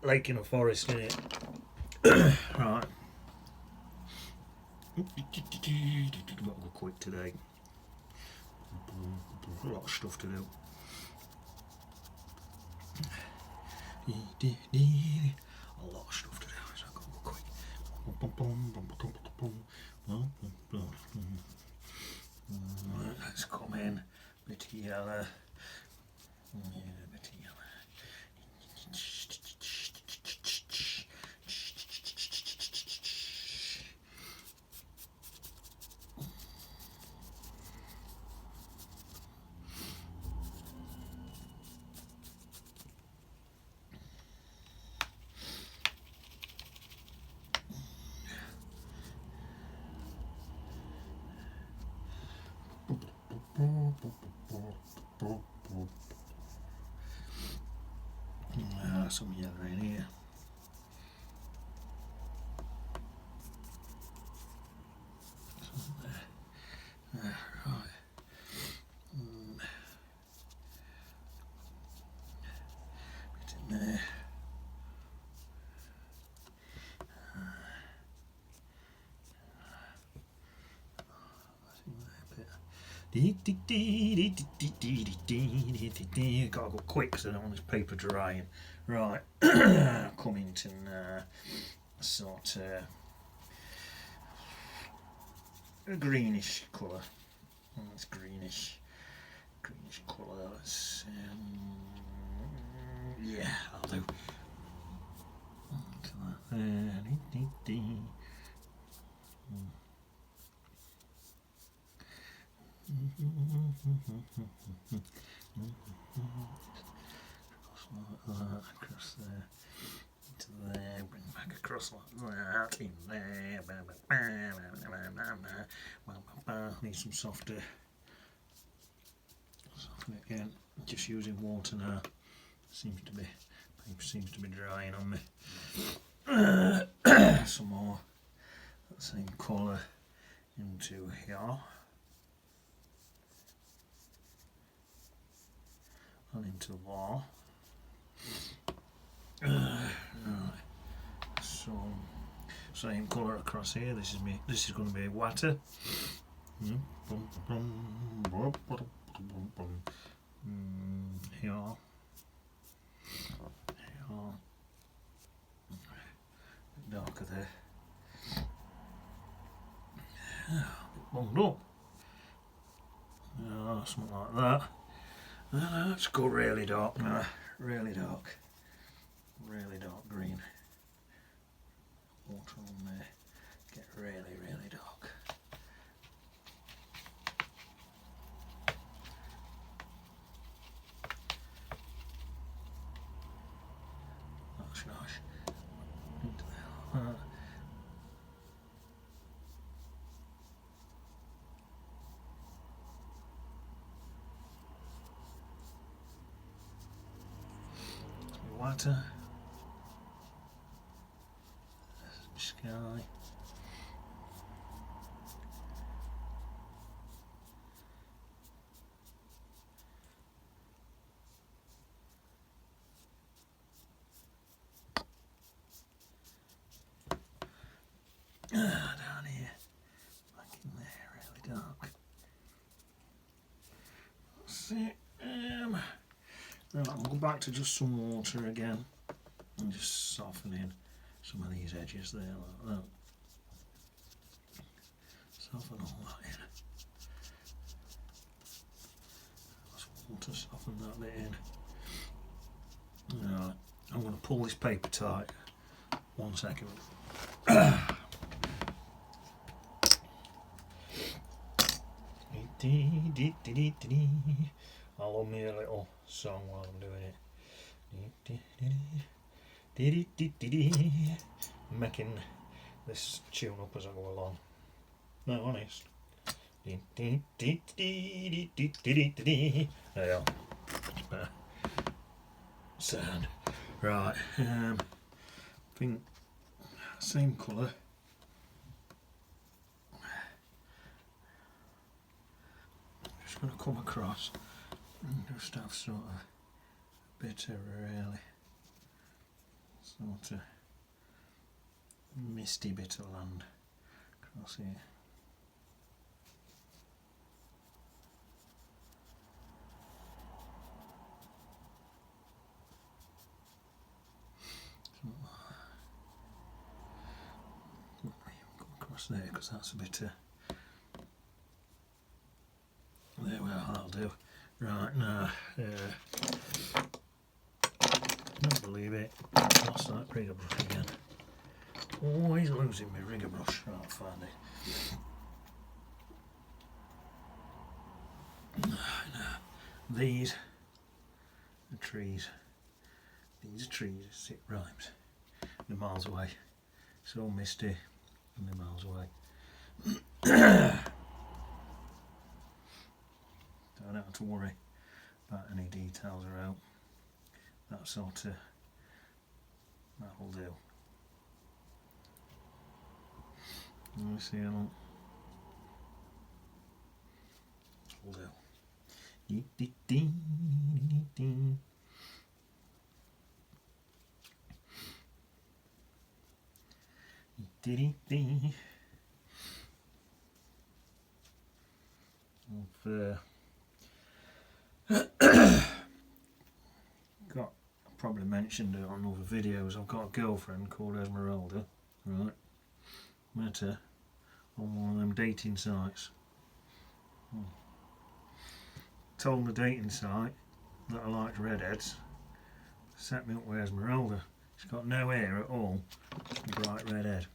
Lake in a forest, innit? Right. Gotta go quick today. A lot of stuff to do. A lot of stuff to do, so I've got to go quick. Let's come in. Bit of yellow. Yeah, a bit of yellow. Some yellow in here. Some there. Right. Bit in there. Gotta go quick because I don't want this paper drying. Right, coming to sort a greenish colour. It's greenish colour. Let's yeah, I'll do. Across there, into there, bring back across like that, in there, need some softer, soften it again, just using water now, paper seems to be drying on me. Some more, that same colour into here. And into there. Right. So same colour across here. This is going to be water. Here. Here. Darker there. A bit bunged up. Something like that. Let's go really dark now. Really dark green. Water on there. Get really dark. That's nice. Into there like that. Water. Sky. Down here, back in there, really dark. That's it. Right, I'll go back to just some water again and just soften in some of these edges there like that. Soften all that in. That's water, soften that bit in. Right, I'm going to pull this paper tight. 1 second. I'll love me a little song while I'm doing it. I'm making this tune up as I go along. No, honest. There you go. It's better. Sound. Right. I think same colour. Just going to come across and just have sort of bit of a really sort of misty bit of land across here. Come across there because that's a bit of. There we are, that'll do. Right, now, don't believe it. Lost that rigger brush again. Always losing my rigger brush. Right, I'll find it. Now, these are trees. These are trees. It rhymes. They're miles away. So misty and they're miles away. Don't have to worry about any details around. That sort of, that'll do. Let me see how that'll do. Got probably mentioned it on other videos. I've got a girlfriend called Esmeralda, right? Met her on one of them dating sites. Told the dating site that I liked redheads. Set me up with Esmeralda. She's got no hair at all. Bright red head.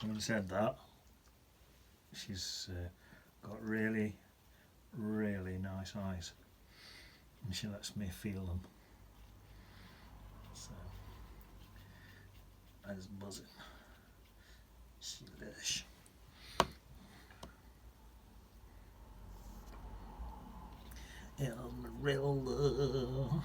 Having said that, she's got really, really nice eyes, and she lets me feel them. So, I was buzzing. She's lush. Esmeralda.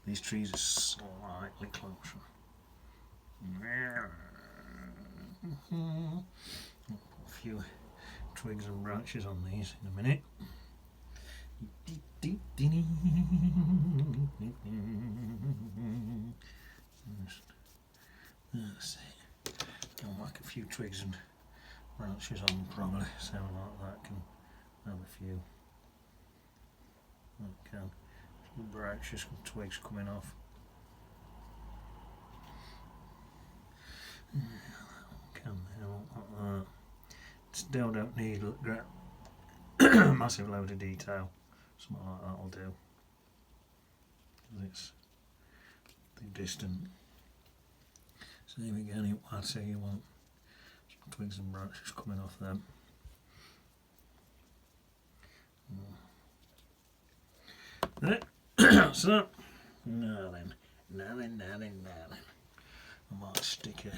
These trees are slightly closer. A few twigs and branches on these in a minute. That's it. I'll whack a few twigs and branches on probably, something like that can have a few. That can. A few branches and twigs coming off. Can they all like that? Still don't need a massive load of detail. Something like that will do. Because it's too distant. Same again, I'd say you want some twigs and branches coming off them. So, now then. I might stick a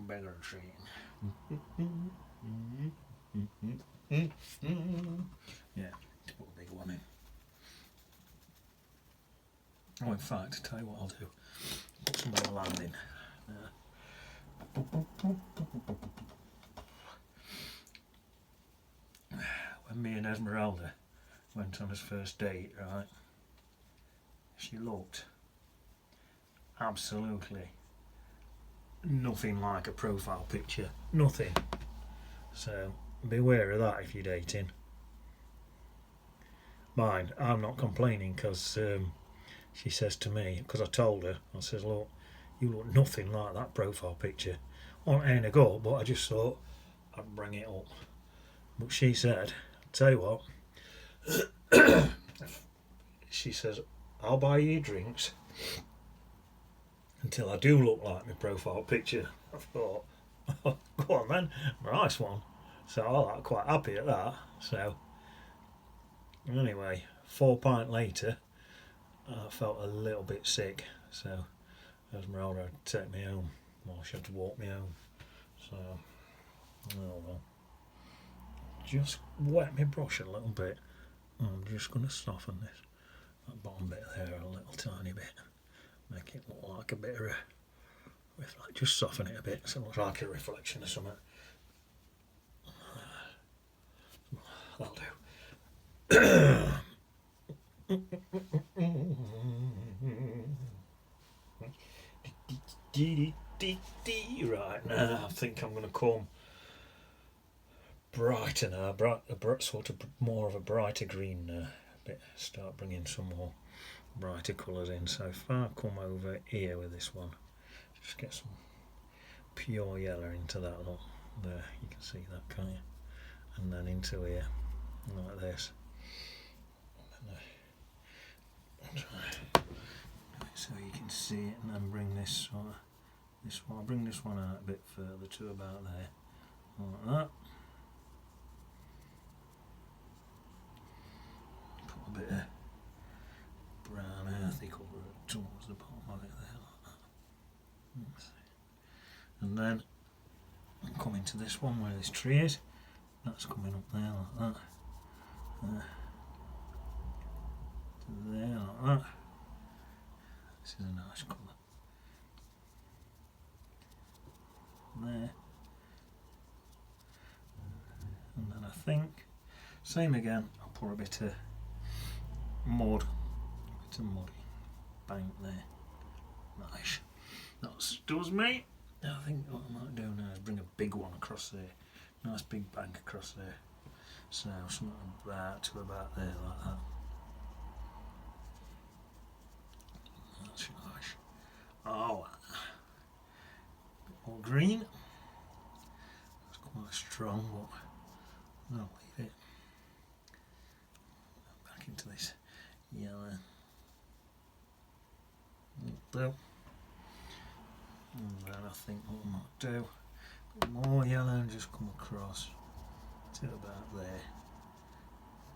bigger tree in. Yeah, put a big one in. Oh, in fact, tell you what I'll do. Put some more land in. When me and Esmeralda went on his first date, right, she looked absolutely nothing like a profile picture. Nothing. So beware of that if you're dating. Mind, I'm not complaining because she says to me, because I told her, I says, look, you look nothing like that profile picture. Well, it ain't a go, but I just thought I'd bring it up. But she said, tell you what, she says, I'll buy you drinks until I do look like my profile picture. I thought, oh, go on then, nice one. So I was quite happy at that. So anyway, 4 pints later, I felt a little bit sick. So Esmeralda had to take me home. Well, she had to walk me home. So, oh well. Just wet my brush a little bit. I'm just going to soften this. That bottom bit there a little tiny bit. Make it look like a bit of just soften it a bit so it looks like a reflection of something. That'll do. Right, now I think I'm going to come brighter now, sort of more of a brighter green now. Start bringing some more brighter colours in. So if I come over here with this one, just get some pure yellow into that lot. There, you can see that, can't you? And then into here, like this. So you can see it, and then bring this one. I'll bring this one out a bit further to about there, like that. Put a bit of brown earthy colour towards the bottom of it there, like that. And then I'm coming to this one where this tree is. That's coming up there like that. To there like that. This is a nice colour. There. And then I think, same again, I'll pour a bit of mud. Bank there. Nice. That does me. I think what I might do now is bring a big one across there. Nice big bank across there. So something about to about there like that. That's nice. Oh, a bit more green. It's quite strong, but I'll leave it. Back into this yellow. That'll do. And then I think what I might do, a bit more yellow and just come across to about there.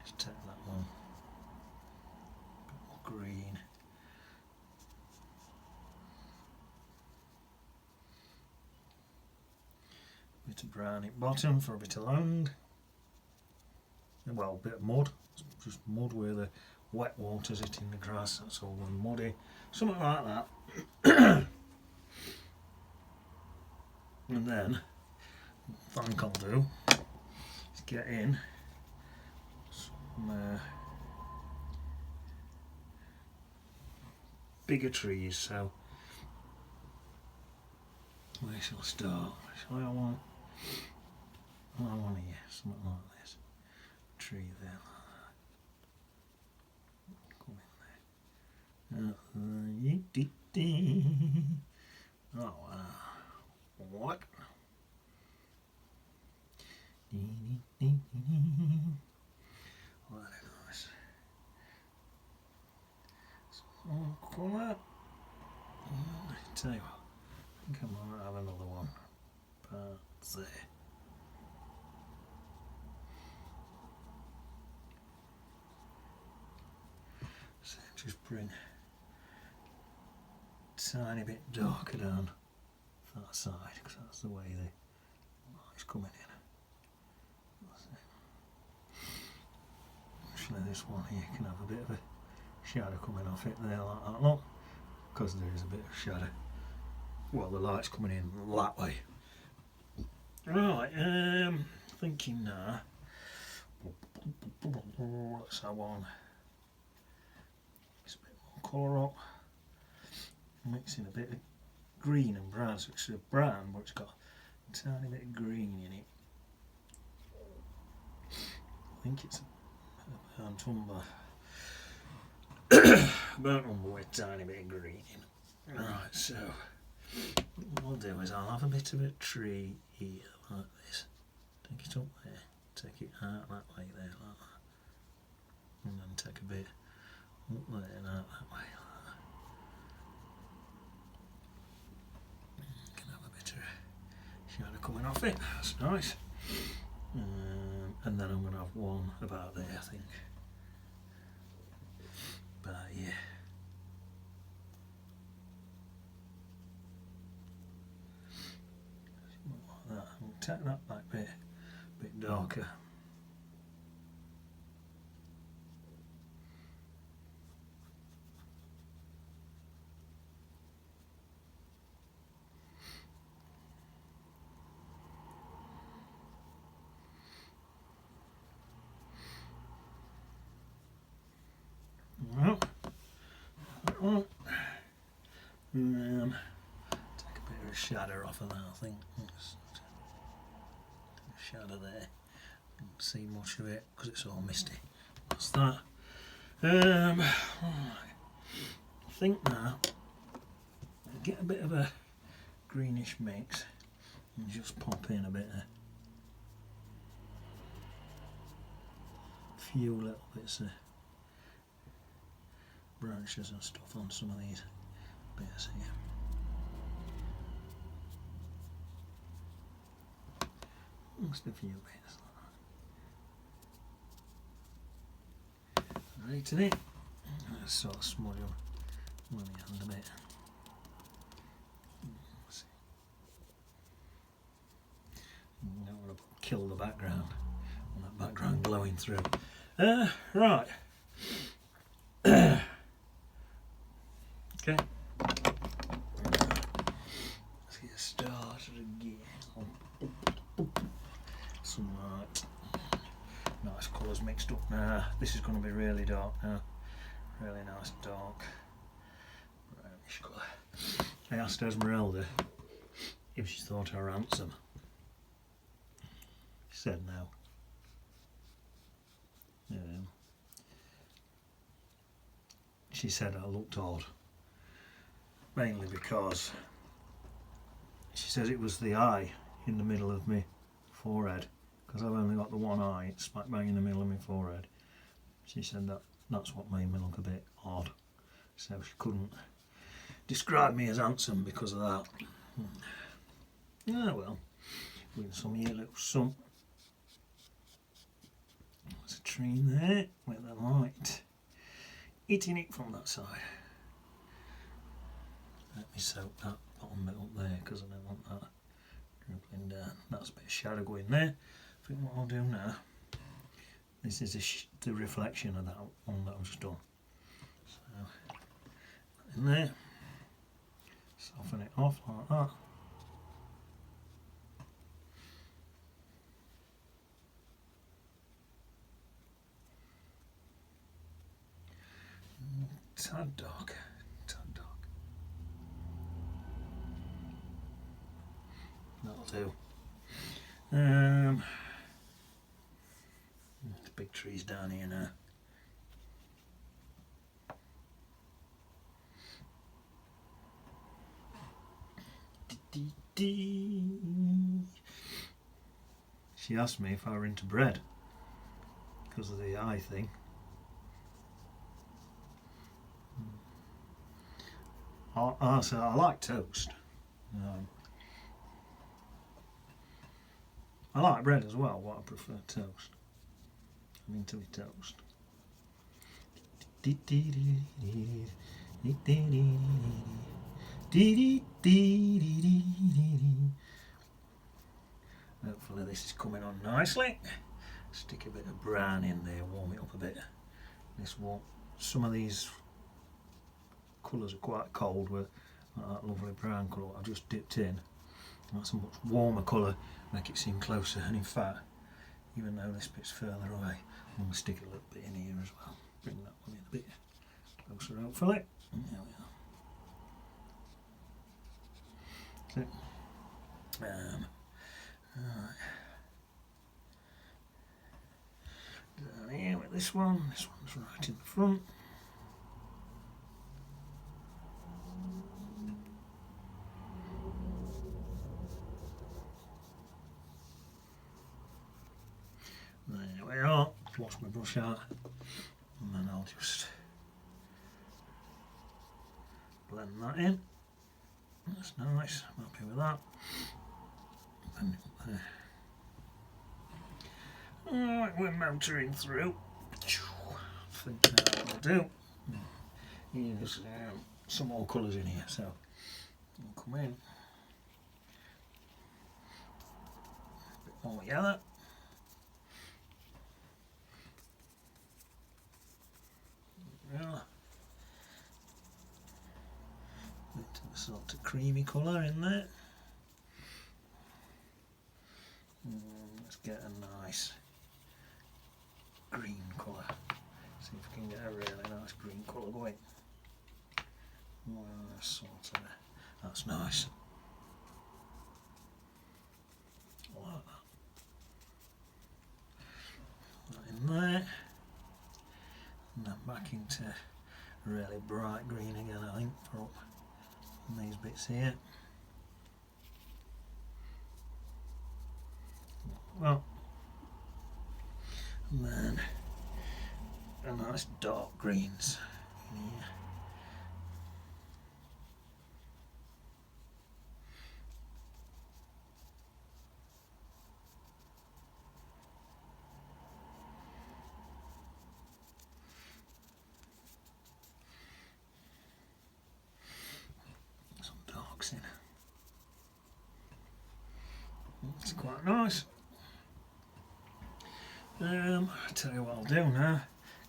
Just take that one. A bit more green. A bit of brown at bottom for a bit of land. Well, a bit of mud. Just mud where the wet water's hitting the grass, that's all muddy. Something like that. And then, what I think I'll do is get in some bigger trees. So, where shall I start? I want here, something like this. Tree there. Come in there. Oh, what? Very nice. Some colour. Tell you what, I think I might have another one. But there. So just bring a tiny bit darker down that side, because that's the way the light's coming in. Actually, this one here can have a bit of a shadow coming off it there like that, look, because there is a bit of shadow. Well, the light's coming in that way. Right, thinking now. Let's have one. It's a bit more colour up. Mixing a bit of green and brown, so it's a brown, but it's got a tiny bit of green in it. I think it's a burnt umber. Burnt umber with a tiny bit of green in it. Right, so what I'll do is I'll have a bit of a tree here, like this. Take it up there, take it out that way there, like that. And then take a bit up there and out that way, like that. You can have a bit of shadow coming off it, that's nice. And then I'm going to have one about there, I think. About here. Like that. I'll take that back a bit darker. Take a bit of a shadow off of that, I think. Shadow there. Can't see much of it because it's all misty. That's that. Right. I think now I'll get a bit of a greenish mix and just pop in a bit of few little bits of branches and stuff on some of these bits here. Just a few bits like that. Right in it. Let's sort of smudge them with my hand a bit. You don't want to kill the background. I want that background glowing through. Right. Okay. Let's get started again. Some nice colours mixed up now. This is going to be really dark now. Really nice dark brownish colour. I asked Esmeralda if she thought I were handsome. She said no. She said I looked odd. Mainly because she says it was the eye in the middle of my forehead, because I've only got the one eye, it's smack bang in the middle of my forehead. She said that's what made me look a bit odd, so she couldn't describe me as handsome because of that. Yeah, well, with some here little sun. There's a tree there with the light hitting it from that side. Let me soak that bottom bit up there because I don't want that dribbling down. That's a bit of shadow going there. I think what I'll do now, this is the reflection of that one that I've just done. So, in there, soften it off like that. Tad dark, tad dark. That'll do. The big trees down here now. She asked me if I were into bread because of the eye thing. So I like toast. I like bread as well, but I prefer toast. I'm into my toast. Hopefully this is coming on nicely. Stick a bit of brown in there, warm it up a bit. This won't. Some of these colours are quite cold with that lovely brown colour I've just dipped in. That's a much warmer colour, make it seem closer, and in fact, even though this bit's further away, I'm going to stick a little bit in here as well. Bring that one in a bit closer hopefully. There we are. Right. Down here with this one's right in the front. There we are. Wash my brush out, and then I'll just blend that in. That's nice. I'm happy with that. Blend it up there. Alright, we're motoring through. I think now what I'll do. There's some more colours in here, so I'll come in. A bit more yellow. Yeah. Bit of a sort of creamy colour in there. Let's get a nice green colour. See if we can get a really nice green colour going. sort of, that's nice. I like that. That in there. And then back into really bright green again, I think, for up in these bits here. Well, and then a nice dark greens in here. Some darks in. It's quite nice. I'll tell you what I'll do now.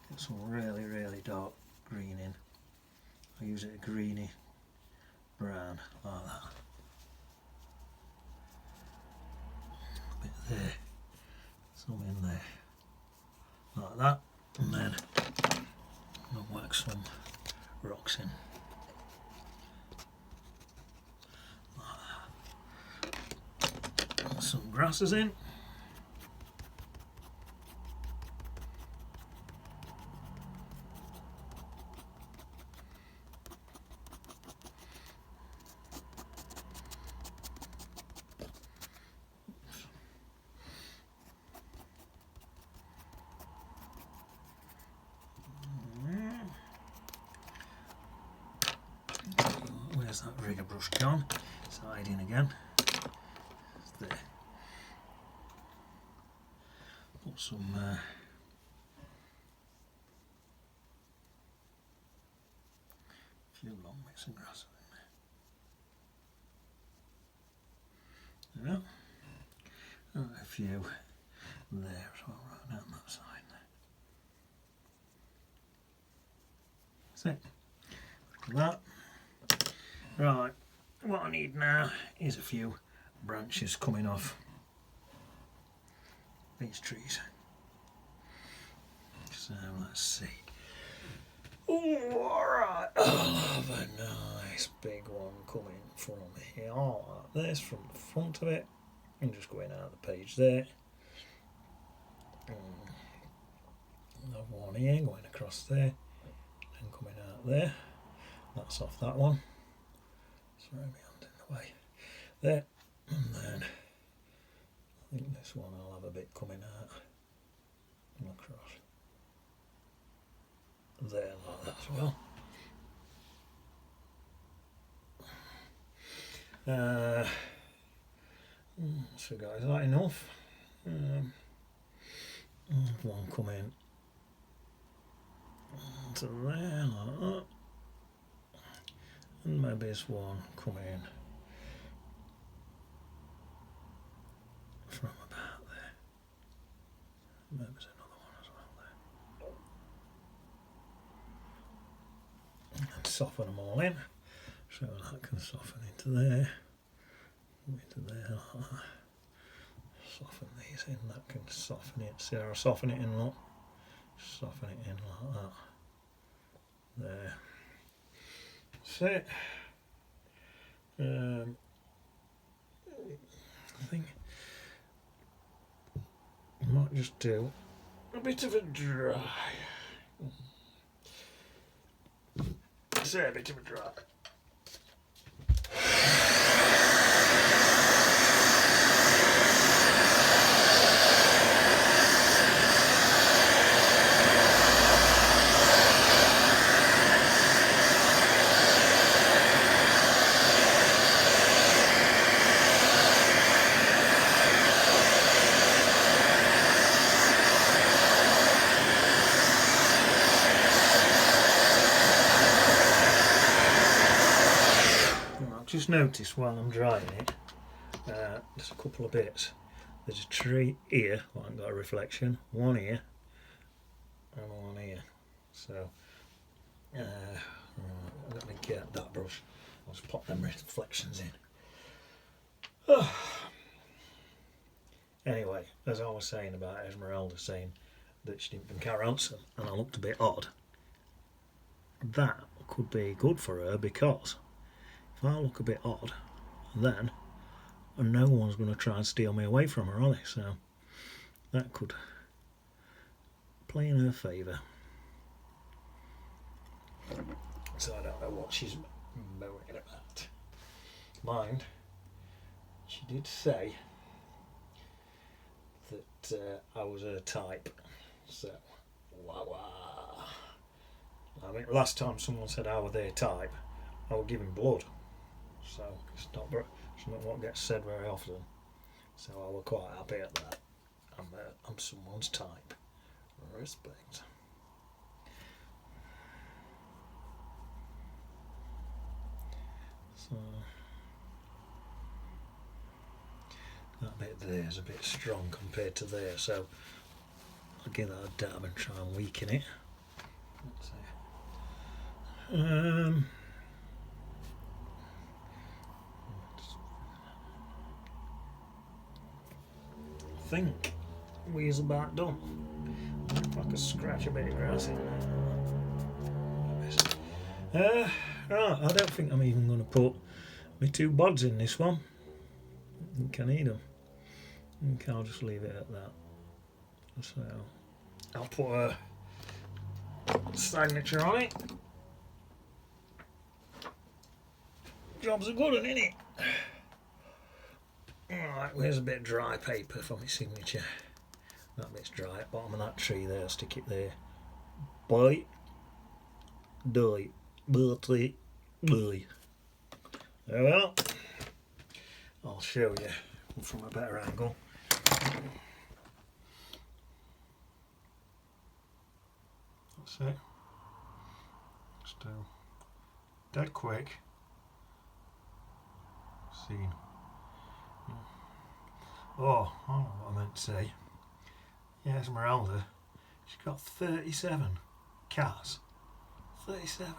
Get some really, really dark green in. I'll use it a greeny brown like that. A bit there, some in there, like that, and then I'll whack some rocks in. Like that. And some grasses in. Where's that rigger brush gone? It's hiding again. It's there. Put some few long bits of grass in there. Yeah. And a few there as well, right down that side there. That's it. Look at that. Right, what I need now is a few branches coming off these trees. So let's see. Oh, alright, I'll have a nice big one coming from here, like this, from the front of it, and just going out the page there. Another one here, going across there, and coming out there. That's off that one. Sorry, my hand in the way. There, and then I think this one I'll have a bit coming out and across there like that as well. So guys, is that enough? One coming to there like that. And maybe this one coming from about there. Maybe there's another one as well there. And soften them all in, so that can soften into there, like that. Soften these in, that can soften it. See how I soften it in, look? Soften it in like that. There. That's it. I think I might just do a bit of a dry. Say a bit of a dry. Just notice while I'm drying it, there's a couple of bits. There's a tree here, well, I've got a reflection, one here and one here. So right, let me get that brush. I'll just pop them reflections in. Anyway, as I was saying about Esmeralda saying that she didn't think our answer and I looked a bit odd, that could be good for her because if I look a bit odd, then no one's going to try and steal me away from her, are they? So that could play in her favour. So I don't know what she's moaning about. Mind, she did say that I was her type. So, wah. I mean, last time someone said I was their type, I would give him blood. So it's not what gets said very often. So I was quite happy at that. I'm someone's type. Respect. So that bit there is a bit strong compared to there, so I'll give that a dab and try and weaken it. Let's see. I think we's about done. If I could scratch a bit of grass in there. Right, I don't think I'm even going to put my 2 bods in this one. I think I need them. I think I'll just leave it at that. So I'll put a signature on it. Jobs are good, isn't it? Alright, where's a bit of dry paper for my signature? That bit's dry at the bottom of that tree there, I'll stick it there. Bye. Die. Birthday. Bye. There we are. I'll show you from a better angle. That's it. Still dead quick. Scene. Oh, I don't know what I meant to say. Yeah, Esmeralda. She's got 37 cats. 37.